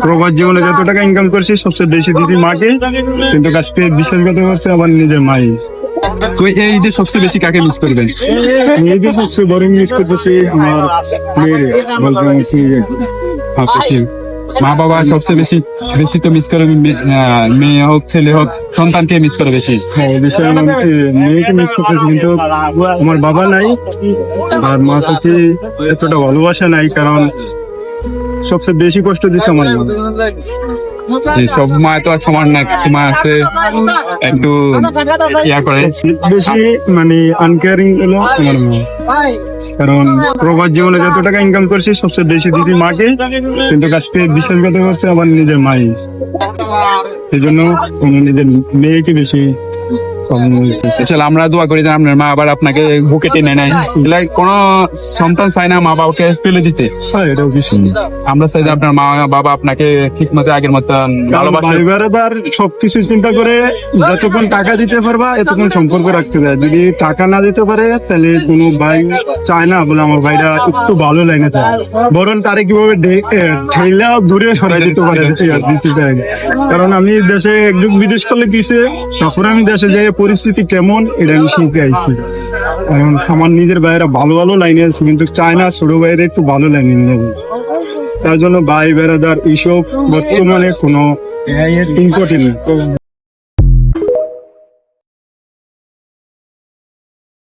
প্রবাস জীবনে যত টাকা ইনকাম করছি সবচেয়ে বেশি দিছি মাকে, কিন্তু আজকে বিশ্বাসঘাতক করছে আমার নিজের মাই। তো এই যে সবচেয়ে বেশি কাকে মিস করবেন? এই যে সবচেয়ে বড় মিস করতেছি আমার মেয়ের, বলতে আমার কি আপনাকে মা বাবা সবচেয়ে বেশি বেশি তো মিস করে মেয়ে হোক ছেলে হোক, সন্তানকে মিস করে বেশি। এই বিষয়ে আমি মেয়েকে মিস করতেছি, কিন্তু আমার বাবা নাই আর মা থেকে এতটা ভালোবাসা নাই, কারণ সবচেয়ে বেশি কষ্ট দিচ্ছে আমার মা। যে সব মা তো আর সমান না, কিছু মা আছে একটু ইয়া করে। বেশি মানে আনকেয়ারিং হলো আমার মা, কারণ প্রবাস জীবনে যত টাকা ইনকাম করছি সবচেয়ে বেশি দিছি মাকে, কিন্তু আজকে বিশ্বাসঘাতক করছে আমার নিজের মাই। এই জন্য নিজের মেয়েকে বেশি আসলে আমরা দোয়া করি যে আপনার মা আবার আপনাকে বুকে টেনে নেয়। কোন সন্তান চায় না মা বাবাকে ফেলে দিতে। এটাও কিছু আমরা চাই যে আপনার মা বাবা আপনাকে ঠিক মতো আগের মতন ভালোবাসে। ভালোবাসার সবকিছু চিন্তা করে যতক্ষণ টাকা দিতে পারবা এতক্ষণ সম্পর্ক রাখতে দেয়। যদি টাকা না দিতে পারে তাহলে কোনো ভাই চায় না বলে আমার ভাইটা একটু ভালো লাইনে থাকে, বরং তারে কিভাবে ঠেলা দূরে সরাই দিতে পারে দিতে চায়। কারণ আমি দেশে একযুগ বিদেশ করলে কিসে, তারপরে আমি দেশে যাই পরিস্থিতি কেমন এটা আমি শিখে আইছি। কারণ আমার নিজের ভাইয়েরা ভালো ভালো লাইনে আছে, কিন্তু চায় না ছোট ভাইয়েরা একটু ভালো লাইনে নিয়ে যাবে। তার জন্য ভাই বেড়াদার এইসব বর্তমানে কোনো ইম্পর্টেন্ট